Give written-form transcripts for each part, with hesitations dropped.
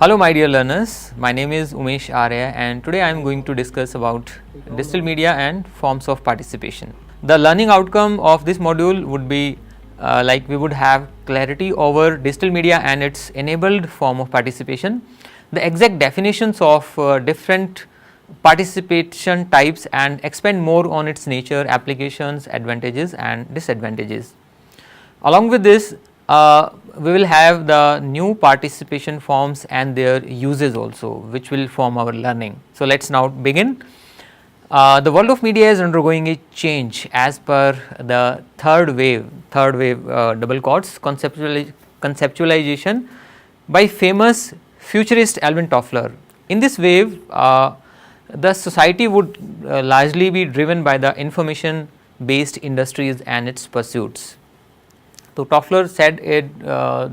Hello my dear learners, my name is Umesh Arya and today I am going to discuss about digital media and forms of participation. The learning outcome of this module would be like we would have clarity over digital media and its enabled form of participation, the exact definitions of different participation types and expand more on its nature, applications, advantages and disadvantages. Along with this, we will have the new participation forms and their uses also, which will form our learning. So, let us now begin. The world of media is undergoing a change as per the third wave double quotes conceptualization by famous futurist Alvin Toffler. In this wave, the society would largely be driven by the information based industries and its pursuits. So, Toffler said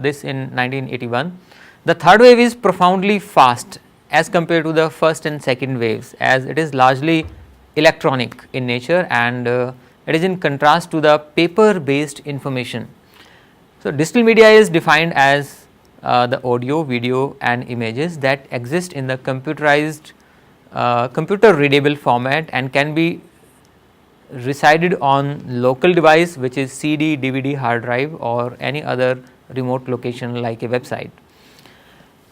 this in 1981. The third wave is profoundly fast as compared to the first and second waves, as it is largely electronic in nature and it is in contrast to the paper based information. So, digital media is defined as the audio, video and images that exist in the computerized computer readable format and can be resided on local device, which is CD, DVD, hard drive or any other remote location like a website.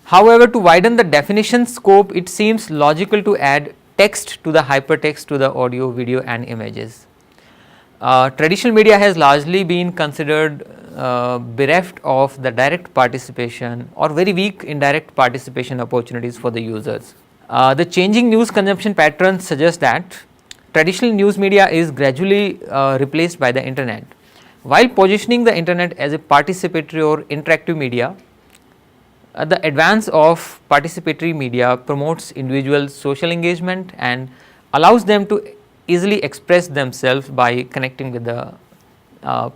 However, to widen the definition scope, it seems logical to add text to the hypertext to the audio, video and images. Traditional media has largely been considered bereft of the direct participation or very weak indirect participation opportunities for the users. The changing news consumption patterns suggest that traditional news media is gradually replaced by the internet. While positioning the internet as a participatory or interactive media, the advance of participatory media promotes individual social engagement and allows them to easily express themselves by connecting with the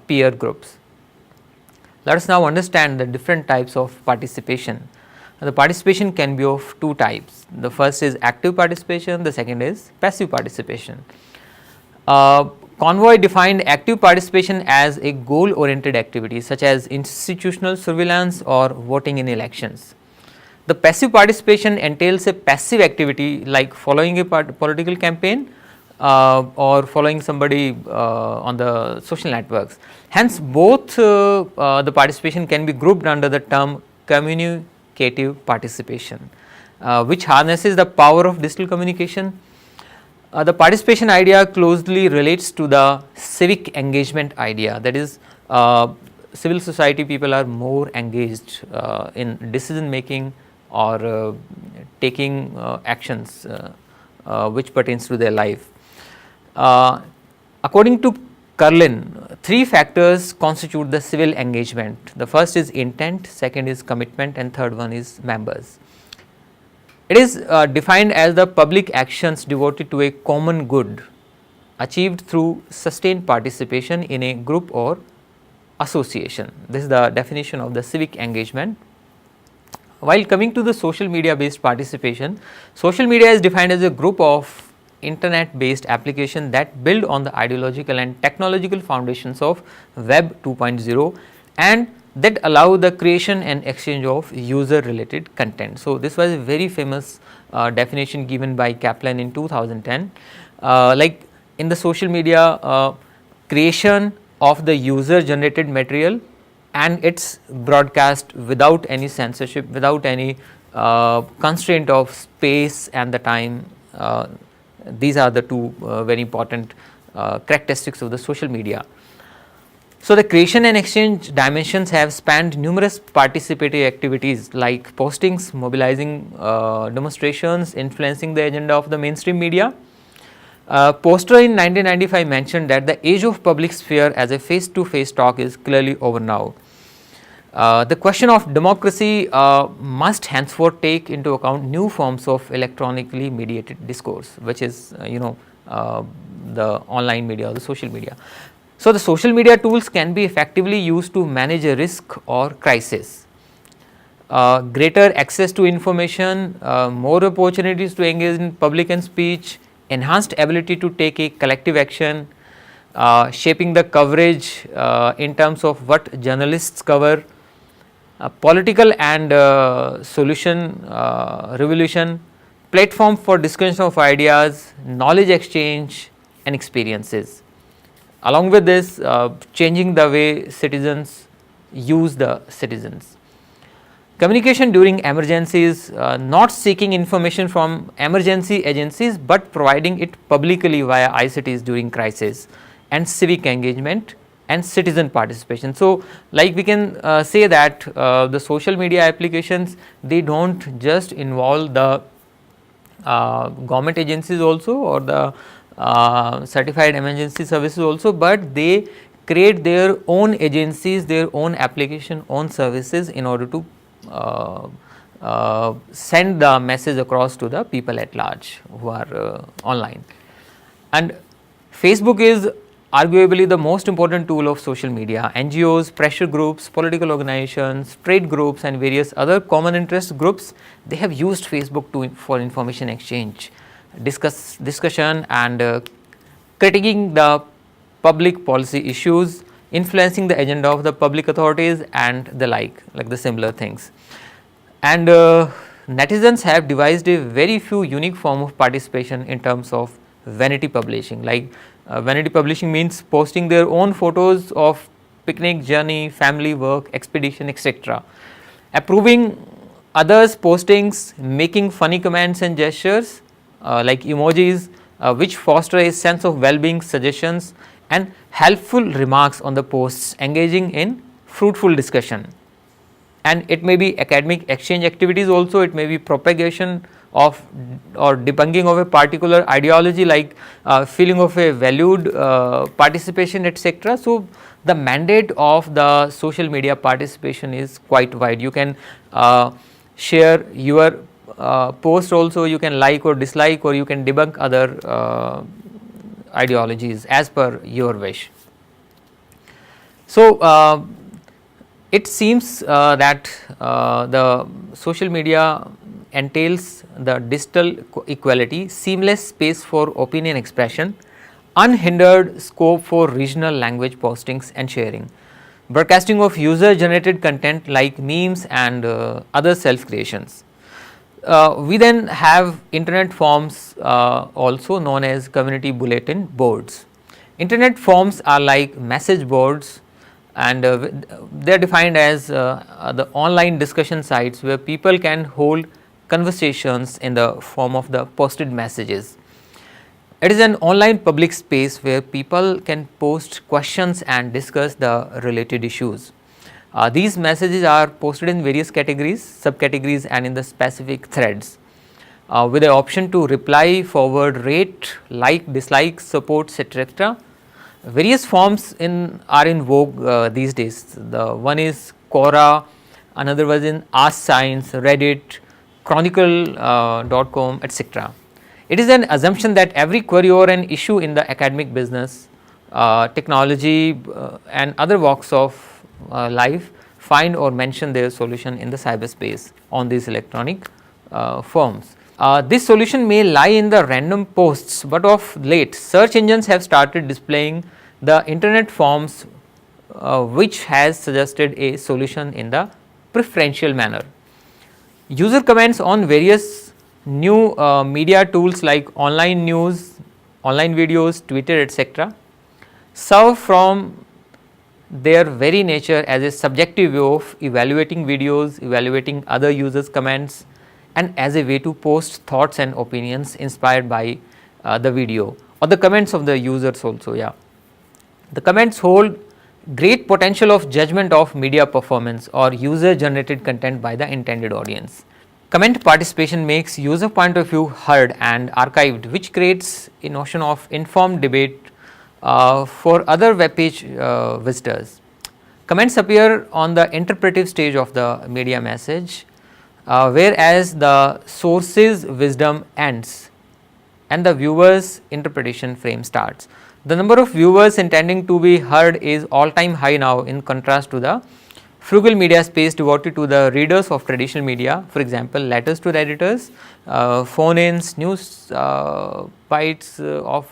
peer groups. Let us now understand the different types of participation. The participation can be of two types. The first is active participation, the second is passive participation. Convoy defined active participation as a goal oriented activity such as institutional surveillance or voting in elections. The passive participation entails a passive activity like following a political campaign or following somebody on the social networks. Hence, both the participation can be grouped under the term communicative participation, which harnesses the power of digital communication. The participation idea closely relates to the civic engagement idea, that is civil society people are more engaged in decision making or taking actions which pertains to their life. According to Carlin, three factors constitute the civil engagement. The first is intent, second is commitment and third one is members. It is defined as the public actions devoted to a common good achieved through sustained participation in a group or association. This is the definition of the civic engagement. While coming to the social media based participation, social media is defined as a group of internet based application that build on the ideological and technological foundations of Web 2.0 and that allow the creation and exchange of user related content. So, this was a very famous definition given by Kaplan in 2010. Like in the social media, creation of the user generated material and its broadcast without any censorship, without any constraint of space and the time. These are the two very important characteristics of the social media. So, the creation and exchange dimensions have spanned numerous participatory activities like postings, mobilizing demonstrations, influencing the agenda of the mainstream media. Poster in 1995 mentioned that the age of public sphere as a face to face talk is clearly over now. The question of democracy must henceforth take into account new forms of electronically mediated discourse, which is the online media or the social media. So, the social media tools can be effectively used to manage a risk or crisis. Greater access to information, more opportunities to engage in public and speech, enhanced ability to take a collective action, shaping the coverage in terms of what journalists cover, Political and solution revolution, platform for discussion of ideas, knowledge exchange and experiences. Along with this, changing the way citizens use the citizens. Communication during emergencies, not seeking information from emergency agencies, but providing it publicly via ICTs during crisis, and civic engagement and citizen participation. So, like we can say that the social media applications, they do not just involve the government agencies also, or the certified emergency services also, but they create their own agencies, their own application, own services in order to send the message across to the people at large who are online. And Facebook is arguably the most important tool of social media. NGOs, pressure groups, political organizations, trade groups and various other common interest groups, they have used Facebook for information exchange, discussion and critiquing the public policy issues, influencing the agenda of the public authorities and the like the similar things. And netizens have devised a very few unique form of participation in terms of vanity publishing. Vanity publishing means posting their own photos of picnic, journey, family, work, expedition, etc. Approving others' postings, making funny comments and gestures like emojis, which foster a sense of well-being, suggestions and helpful remarks on the posts, engaging in fruitful discussion. And it may be academic exchange activities also, it may be propagation of or debunking of a particular ideology, like feeling of a valued participation, etc. So, the mandate of the social media participation is quite wide. You can share your post also, you can like or dislike, or you can debunk other ideologies as per your wish. So, it seems that the social media entails the digital equality, seamless space for opinion expression, unhindered scope for regional language postings and sharing, broadcasting of user generated content like memes and other self creations. We then have internet forms also known as community bulletin boards. Internet forms are like message boards, and they are defined as the online discussion sites where people can hold conversations in the form of the posted messages. It is an online public space where people can post questions and discuss the related issues. These messages are posted in various categories, subcategories and in the specific threads with the option to reply, forward, rate, like, dislike, support, etc. Various forms are in vogue these days. The one is Quora, another was in Ask Science, Reddit, Chronicle.com, etc. It is an assumption that every query or an issue in the academic, business, technology and other walks of life find or mention their solution in the cyberspace on these electronic forms. This solution may lie in the random posts, but of late search engines have started displaying the internet forms which has suggested a solution in the preferential manner. User comments on various new media tools like online news, online videos, Twitter, etc. serve from their very nature as a subjective way of evaluating videos, evaluating other users' comments, and as a way to post thoughts and opinions inspired by the video or the comments of the users also. Yeah, the comments hold great potential of judgment of media performance or user generated content by the intended audience. Comment participation makes user point of view heard and archived, which creates a notion of informed debate for other web page visitors. Comments appear on the interpretive stage of the media message, whereas the source's wisdom ends and the viewer's interpretation frame starts. The number of viewers intending to be heard is all time high now, in contrast to the frugal media space devoted to the readers of traditional media, for example, letters to the editors, phone-ins, news bites of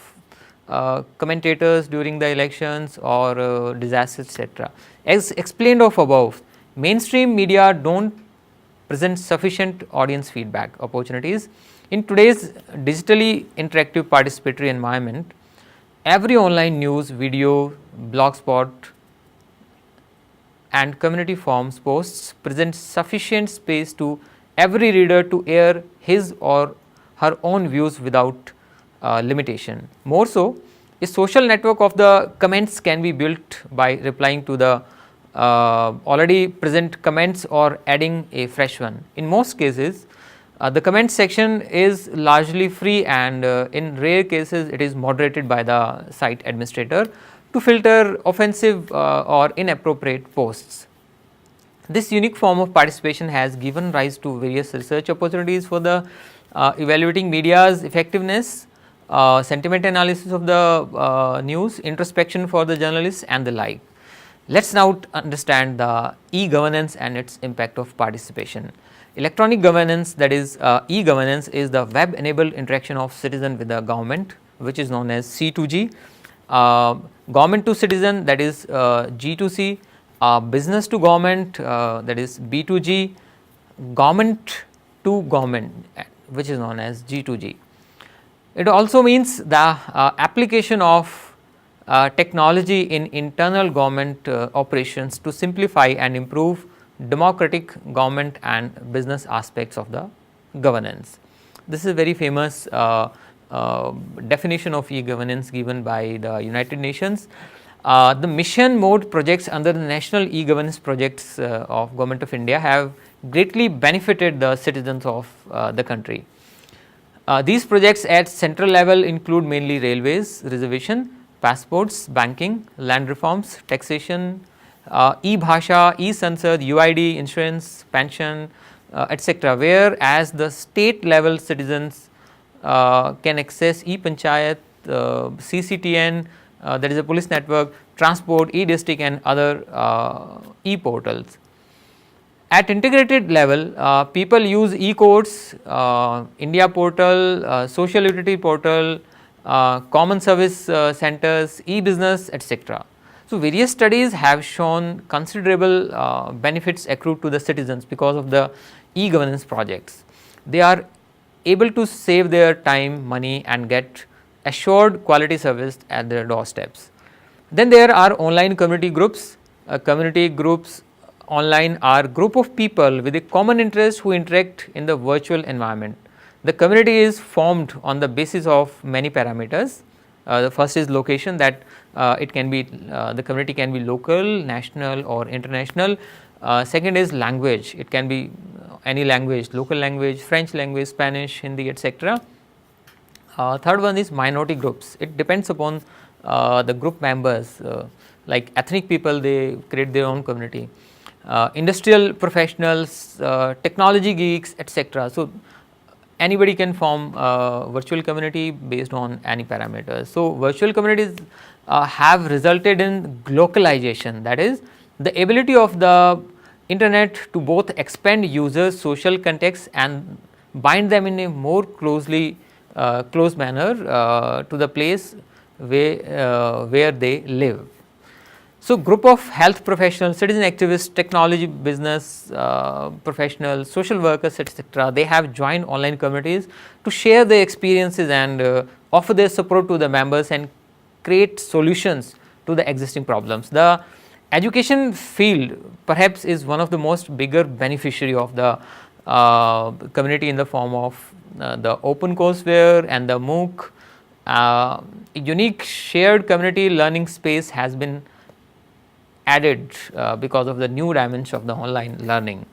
commentators during the elections or disasters, etc. As explained of above, mainstream media don't present sufficient audience feedback opportunities. In today's digitally interactive participatory environment, every online news, video, blogspot and community forums posts present sufficient space to every reader to air his or her own views without limitation. More so, a social network of the comments can be built by replying to the already present comments or adding a fresh one. In most cases, the comment section is largely free, and in rare cases it is moderated by the site administrator to filter offensive or inappropriate posts. This unique form of participation has given rise to various research opportunities for the evaluating media's effectiveness, sentiment analysis of the news, introspection for the journalists and the like. Let us now understand the e-governance and its impact of participation. Electronic governance, that is e-governance, is the web enabled interaction of citizen with the government, which is known as C2G, government to citizen, that is G2C, business to government, that is B2G, government to government, which is known as G2G. It also means the application of technology in internal government operations to simplify and improve democratic government and business aspects of the governance. This is a very famous definition of e-governance given by the United Nations. The mission mode projects under the national e-governance projects of Government of India have greatly benefited the citizens of the country. These projects at central level include mainly railways, reservation, passports, banking, land reforms, taxation, e-bhasha, e-sansad, UID, insurance, pension, etc., whereas the state level citizens can access e-panchayat, CCTN, that is a police network, transport, e-district and other e-portals. At integrated level, people use e-courts, India portal, social utility portal, common service centers, e-business, etc. So, various studies have shown considerable benefits accrued to the citizens because of the e-governance projects. They are able to save their time, money and get assured quality service at their doorsteps. Then there are online community groups. Community groups online are group of people with a common interest who interact in the virtual environment. The community is formed on the basis of many parameters. The first is location, that it can be the community can be local, national or international. Second is language, it can be any language, local language, French language, Spanish, Hindi, etc. Third one is minority groups. It depends upon the group members, like ethnic people, they create their own community. Industrial professionals, technology geeks, etc. So, anybody can form a virtual community based on any parameters. So, virtual communities have resulted in globalization, that is the ability of the internet to both expand users' social context and bind them in a more closely close manner to the place where they live. So, group of health professionals, citizen activists, technology business professionals, social workers, etc., they have joined online communities to share their experiences and offer their support to the members and create solutions to the existing problems. The education field perhaps is one of the most bigger beneficiary of the community in the form of the open courseware and the MOOC. A unique shared community learning space has been added because of the new dimension of the online learning.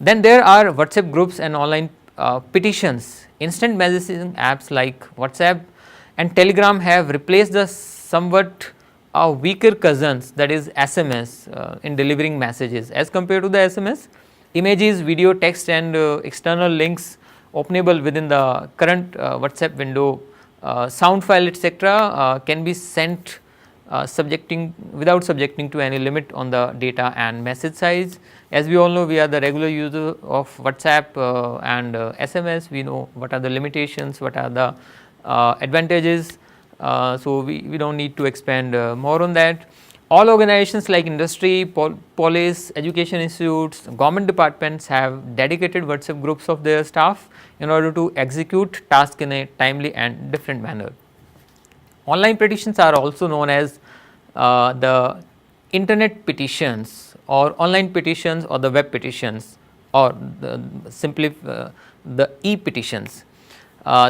Then there are WhatsApp groups and online petitions. Instant messaging apps like WhatsApp and Telegram have replaced the somewhat weaker cousins, that is SMS, in delivering messages. As compared to the SMS, images, video, text and external links openable within the current WhatsApp window, sound file, etc., can be sent without subjecting to any limit on the data and message size. As we all know, we are the regular user of WhatsApp and SMS. We know what are the limitations, what are the advantages. So, we do not need to expand more on that. All organizations like industry, police, education institutes, government departments have dedicated WhatsApp groups of their staff in order to execute tasks in a timely and different manner. Online petitions are also known as the internet petitions or online petitions or the web petitions or simply the e-petitions.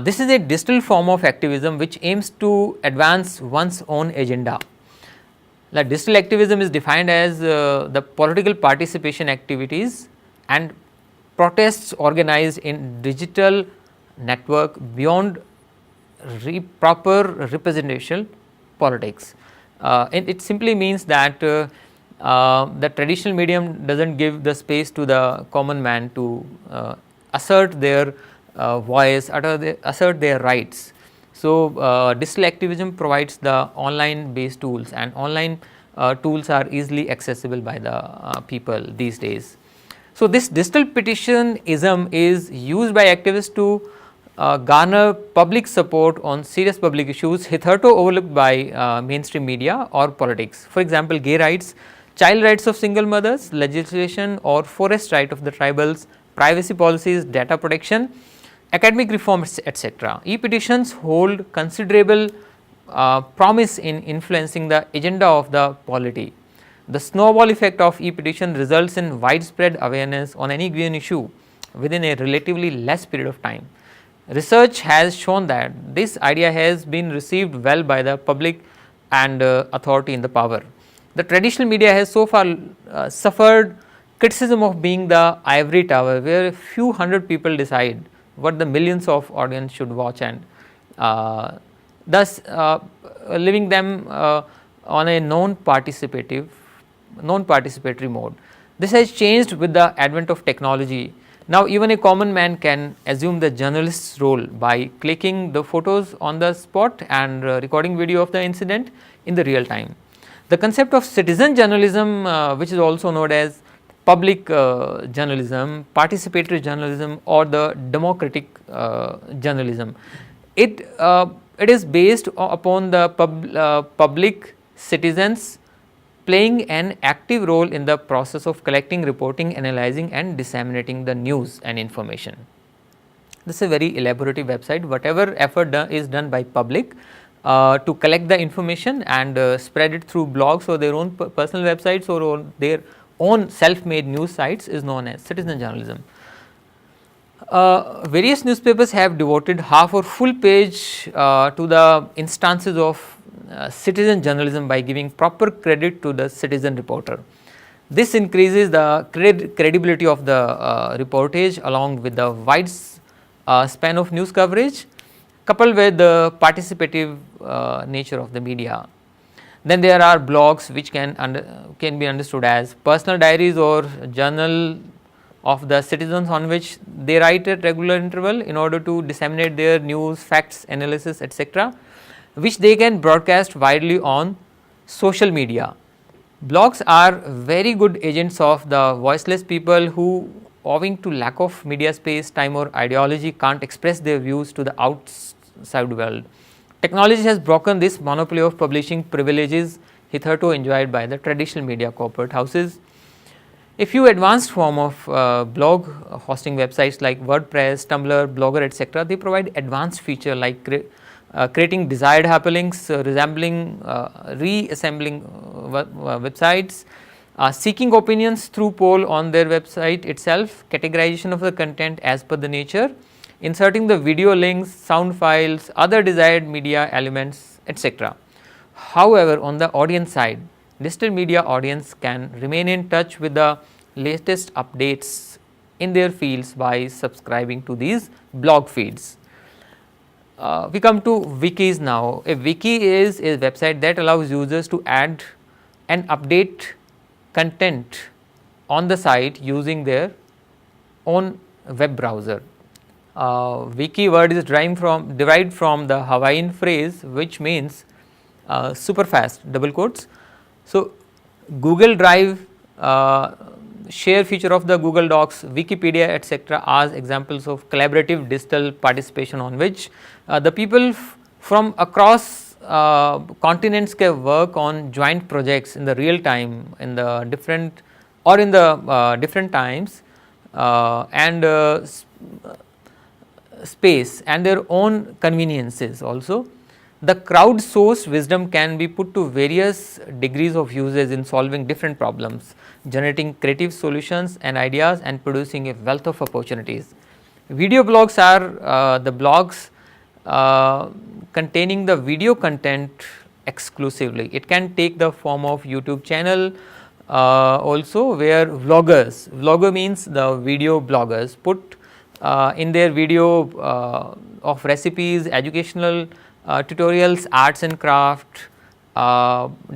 This is a digital form of activism which aims to advance one's own agenda. The digital activism is defined as the political participation activities and protests organized in digital network beyond proper representational politics. It simply means that the traditional medium does not give the space to the common man to assert their voice, assert their rights. So, digital activism provides the online based tools, and online tools are easily accessible by the people these days. So, this digital petitionism is used by activists to garner public support on serious public issues hitherto overlooked by mainstream media or politics. For example, gay rights, child rights of single mothers, legislation or forest right of the tribals, privacy policies, data protection, academic reforms, etc. E-petitions hold considerable promise in influencing the agenda of the polity. The snowball effect of e-petition results in widespread awareness on any given issue within a relatively less period of time. Research has shown that this idea has been received well by the public and authority in the power. The traditional media has so far suffered criticism of being the ivory tower, where a few hundred people decide what the millions of audience should watch, and thus leaving them on a non-participatory mode. This has changed with the advent of technology. Now, even a common man can assume the journalist's role by clicking the photos on the spot and recording video of the incident in the real time. The concept of citizen journalism, which is also known as public journalism, participatory journalism, or the democratic journalism, it is based upon the public citizens playing an active role in the process of collecting, reporting, analyzing and disseminating the news and information. This is a very elaborative website. Whatever effort is done by public to collect the information and spread it through blogs or their own personal websites or their own self-made news sites is known as citizen journalism. Various newspapers have devoted half or full page to the instances of citizen journalism by giving proper credit to the citizen reporter. This increases the credibility of the reportage along with the wide span of news coverage, coupled with the participative nature of the media. Then there are blogs which can be understood as personal diaries or journal of the citizens on which they write at regular interval in order to disseminate their news, facts, analysis, etc., which they can broadcast widely on social media. Blogs are very good agents of the voiceless people who, owing to lack of media space, time or ideology, can't express their views to the outside world. Technology has broken this monopoly of publishing privileges hitherto enjoyed by the traditional media corporate houses. A few advanced form of blog hosting websites like WordPress, Tumblr, Blogger, etc., they provide advanced feature like creating desired hyperlinks, reassembling websites, seeking opinions through poll on their website itself, categorization of the content as per the nature, inserting the video links, sound files, other desired media elements, etc. However, on the audience side, digital media audience can remain in touch with the latest updates in their fields by subscribing to these blog feeds. We come to wikis now. A wiki is a website that allows users to add and update content on the site using their own web browser. Wiki word is derived from the Hawaiian phrase which means super fast, double quotes. So, Google Drive, share feature of the Google Docs, Wikipedia, etc., are examples of collaborative digital participation on which the people from across continents can work on joint projects in the real time in the different or in the different times and space and their own conveniences also. The crowdsourced wisdom can be put to various degrees of usage in solving different problems, generating creative solutions and ideas and producing a wealth of opportunities. Video blogs are the blogs containing the video content exclusively. It can take the form of YouTube channel also, where vlogger means the video bloggers put in their video of recipes, educational tutorials, arts and craft,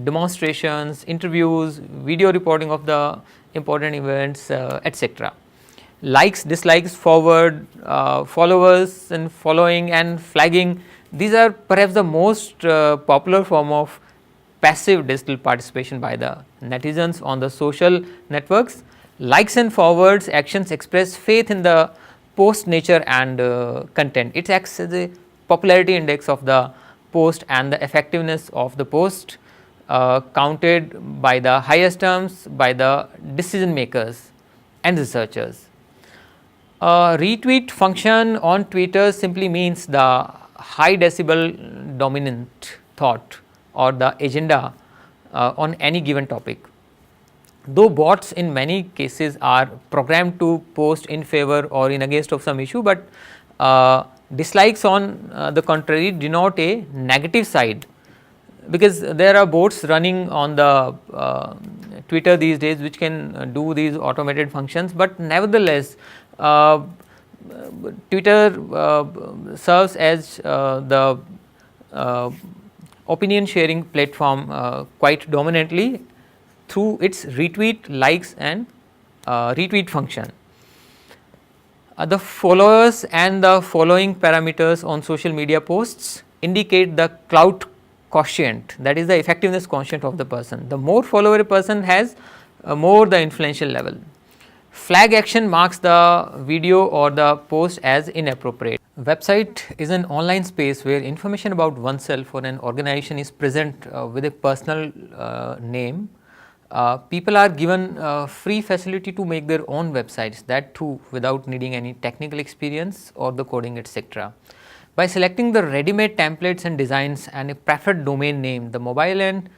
demonstrations, interviews, video reporting of the important events, etc. Likes, dislikes, forward, followers and following and flagging, these are perhaps the most popular form of passive digital participation by the netizens on the social networks. Likes and forwards actions express faith in the post nature and content. It acts as a popularity index of the post and the effectiveness of the post counted by the highest terms by the decision makers and researchers. Retweet function on Twitter simply means the high decibel dominant thought or the agenda on any given topic. Though bots in many cases are programmed to post in favor or in against of some issue, but dislikes on the contrary denote a negative side, because there are bots running on the Twitter these days which can do these automated functions, but nevertheless Twitter serves as the opinion sharing platform quite dominantly through its retweet, likes and retweet function. The followers and the following parameters on social media posts indicate the clout quotient, that is the effectiveness quotient of the person. The more follower a person has, more the influential level. Flag action marks the video or the post as inappropriate. Website is an online space where information about oneself or an organization is present with a personal name. People are given free facility to make their own websites, that too without needing any technical experience or the coding, etc. By selecting the ready-made templates and designs and a preferred domain name, the mobile and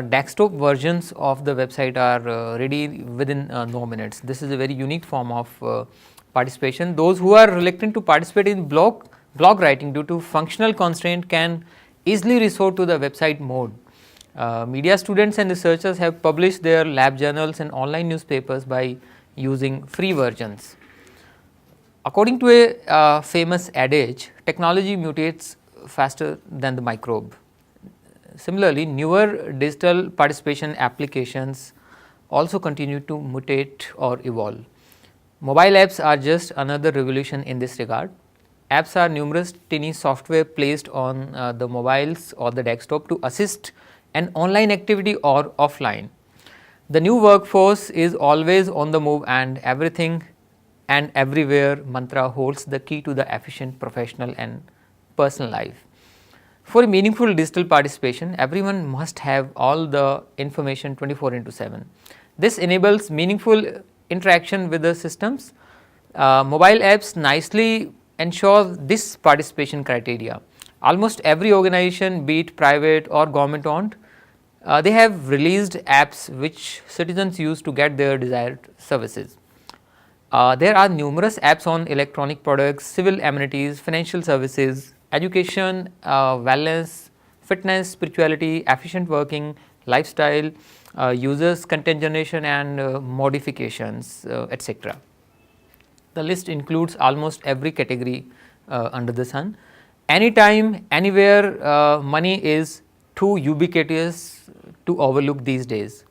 desktop versions of the website are ready within no minutes. This is a very unique form of participation. Those who are reluctant to participate in blog writing due to functional constraint can easily resort to the website mode. Media students and researchers have published their lab journals and online newspapers by using free versions. According to a famous adage, technology mutates faster than the microbe. Similarly, newer digital participation applications also continue to mutate or evolve. Mobile apps are just another revolution in this regard. Apps are numerous tiny software placed on the mobiles or the desktop to assist an online activity or offline. The new workforce is always on the move, and everything and everywhere mantra holds the key to the efficient professional and personal life. For meaningful digital participation, everyone must have all the information 24/7. This enables meaningful interaction with the systems. Mobile apps nicely ensure this participation criteria. Almost every organization, be it private or government owned, they have released apps which citizens use to get their desired services. There are numerous apps on electronic products, civil amenities, financial services, education, wellness, fitness, spirituality, efficient working, lifestyle, users, content generation and modifications, etc. The list includes almost every category under the sun. Anytime, anywhere, money is too ubiquitous to overlook these days.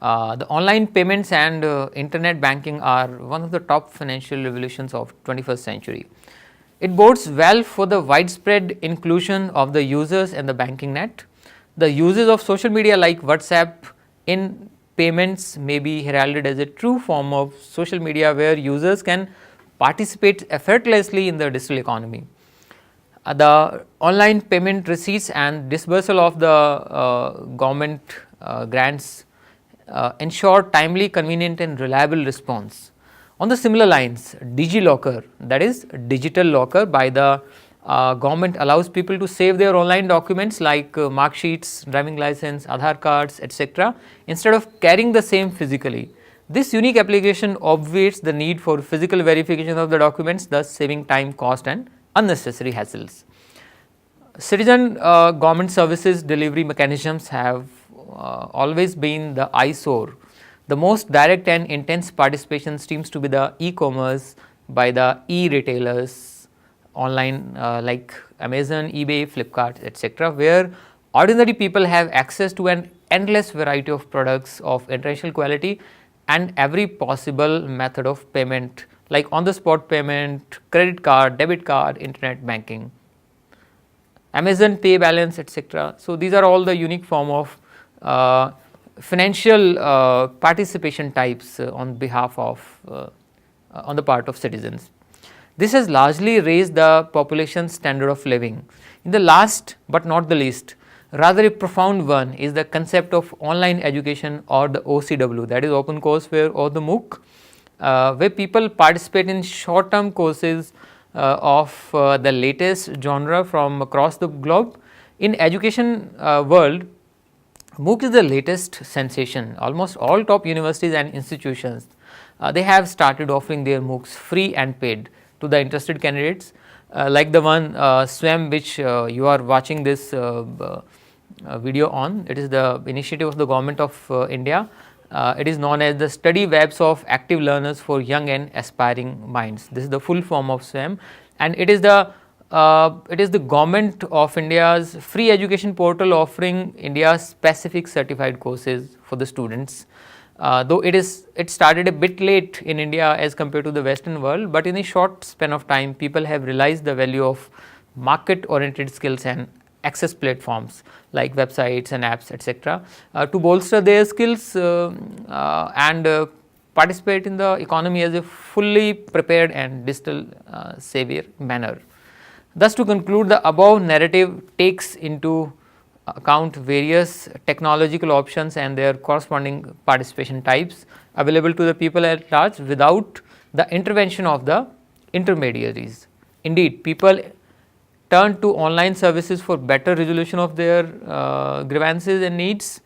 The online payments and internet banking are one of the top financial revolutions of 21st century. It bodes well for the widespread inclusion of the users and the banking net. The uses of social media like WhatsApp in payments may be heralded as a true form of social media where users can participate effortlessly in the digital economy. The online payment receipts and disbursal of the government grants ensure timely, convenient and reliable response. On the similar lines, DigiLocker, that is digital locker by the government, allows people to save their online documents like mark sheets, driving license, Aadhaar cards, etc., instead of carrying the same physically. This unique application obviates the need for physical verification of the documents, thus saving time, cost and unnecessary hassles. Citizen government services delivery mechanisms have always been the eyesore. The most direct and intense participation seems to be the e-commerce by the e-retailers online like Amazon, eBay, Flipkart, etc., where ordinary people have access to an endless variety of products of international quality and every possible method of payment like on the spot payment, credit card, debit card, internet banking, Amazon Pay balance, etc. So, these are all the unique form of financial participation types on behalf of on the part of citizens. This has largely raised the population's standard of living. In the last but not the least, rather a profound one is the concept of online education or the OCW, that is Open Courseware or the MOOC, where people participate in short term courses of the latest genre from across the globe. In education world, MOOC is the latest sensation. Almost all top universities and institutions they have started offering their MOOCs free and paid to the interested candidates, like the one SWAM which you are watching this video on. It is the initiative of the government of India. It is known as the Study Webs of Active Learners for Young and Aspiring Minds. This is the full form of SWAM, and it is the government of India's free education portal offering India's specific certified courses for the students. Though it started a bit late in India as compared to the Western world, but in a short span of time, people have realized the value of market-oriented skills and access platforms like websites and apps, etc., to bolster their skills and participate in the economy as a fully prepared and digital savior manner. Thus, to conclude, the above narrative takes into account various technological options and their corresponding participation types available to the people at large without the intervention of the intermediaries. Indeed, people turn to online services for better resolution of their grievances and needs.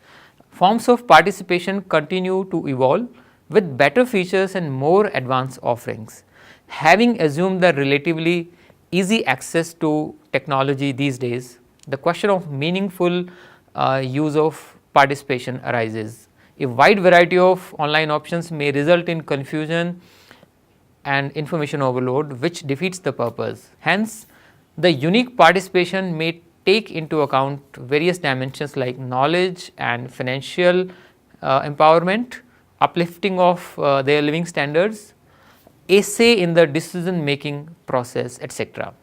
Forms of participation continue to evolve with better features and more advanced offerings. Having assumed the relatively easy access to technology these days, the question of meaningful use of participation arises. A wide variety of online options may result in confusion and information overload, which defeats the purpose. Hence, the unique participation may take into account various dimensions like knowledge and financial empowerment, uplifting of their living standards, a say in the decision making process, etc.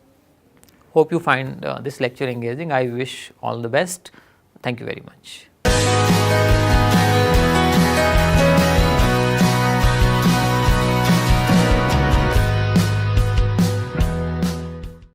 Hope you find this lecture engaging. I wish all the best. Thank you very much.